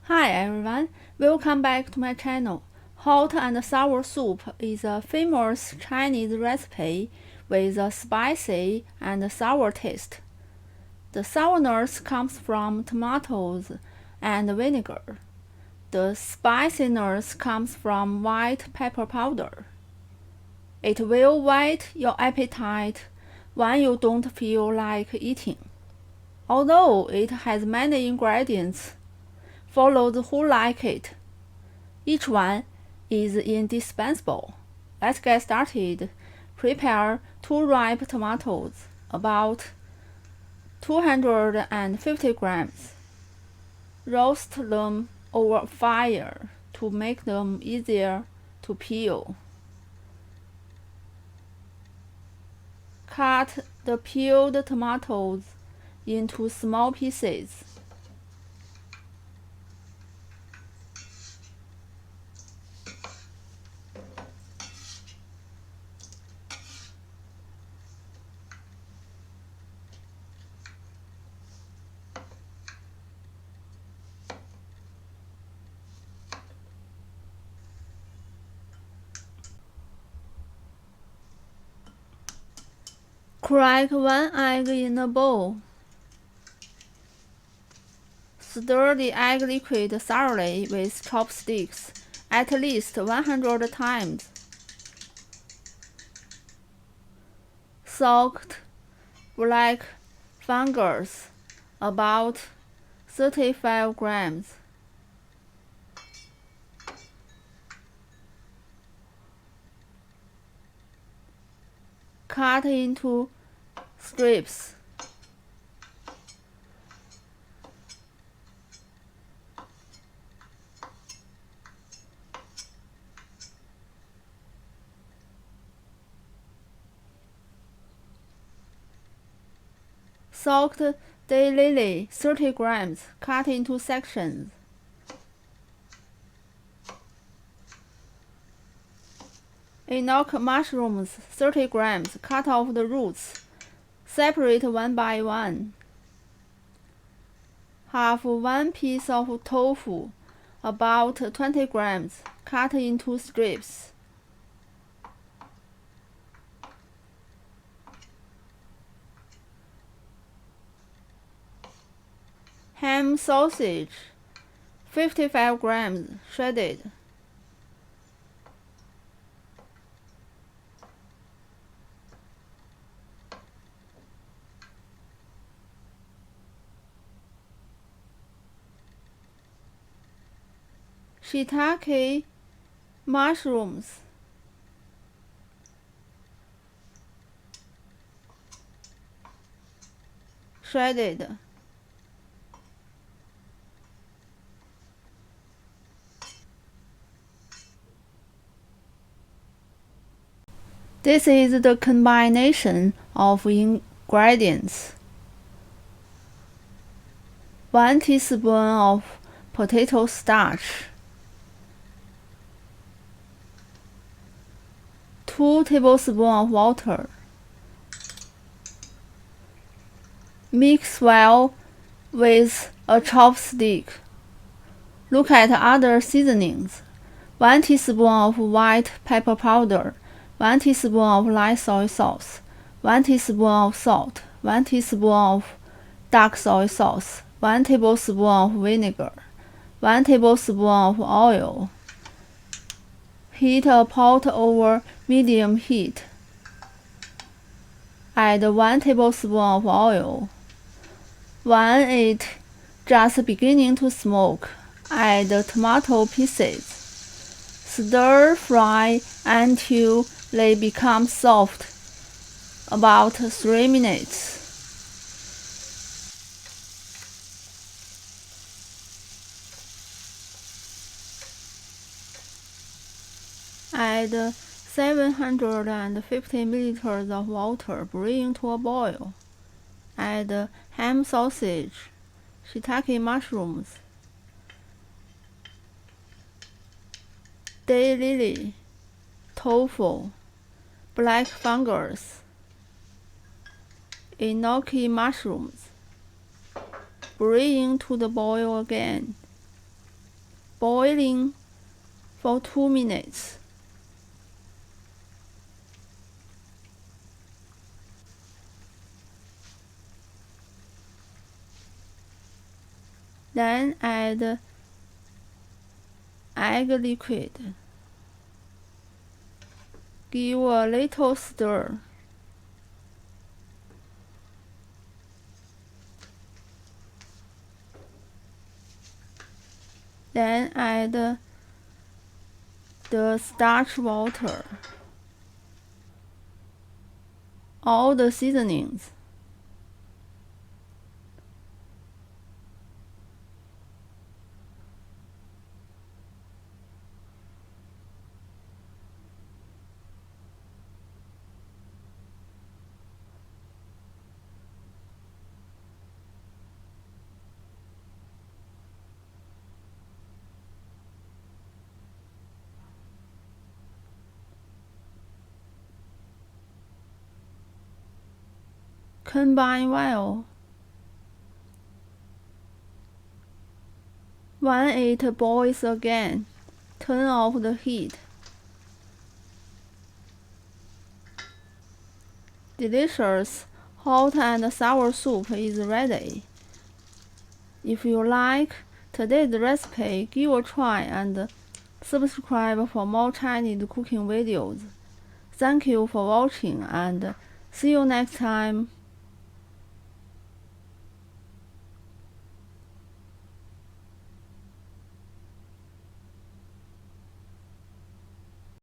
Hi everyone, welcome back to my channel. Hot and sour soup is a famous Chinese recipe with a spicy and sour taste. The sourness comes from tomatoes and vinegar. The spiciness comes from white pepper powder. It will whet your appetite when you don't feel like eating. Although it has many ingredients, for those who like it, each one is indispensable. Let's get started. Prepare 2 ripe tomatoes, about 250 grams. Roast them over fire to make them easier to peel. Cut the peeled tomatoes into small pieces. Crack 1 egg in a bowl. Stir the egg liquid thoroughly with chopsticks at least 100 times. Soaked black fungus, about 35 grams. Cut into strips. Soaked daylily, 30 grams, cut into sections. Enoch mushrooms, 30 grams, cut off the roots. Separate one by one. Half 1 piece of tofu, about 20 grams, cut into strips. Ham sausage, 55 grams, shredded. Shiitake mushrooms, shredded. This is the combination of ingredients. 1 teaspoon of potato starch, 2 tablespoons of water. Mix well with a chopstick. Look at other seasonings. 1 teaspoon of white pepper powder, 1 teaspoon of light soy sauce, 1 teaspoon of salt, 1 teaspoon of dark soy sauce, 1 tablespoon of vinegar, 1 tablespoon of oil. Heat a pot over medium heat. Add 1 tablespoon of oil. When it just beginning to smoke, add tomato pieces. Stir fry until they become soft, about 3 minutes. Add 750 milliliters of water, bring to a boil. Add ham sausage, shiitake mushrooms, daylily, tofu, black fungus, enoki mushrooms. Bring to the boil again. boiling for 2 minutes. Then add egg liquid. Give a little stir. Then add the starch water, all the seasonings, combine well. When it boils again, turn off the heat. Delicious hot and sour soup is ready. If you like today's recipe, give a try and subscribe for more Chinese cooking videos. Thank you for watching and see you next time.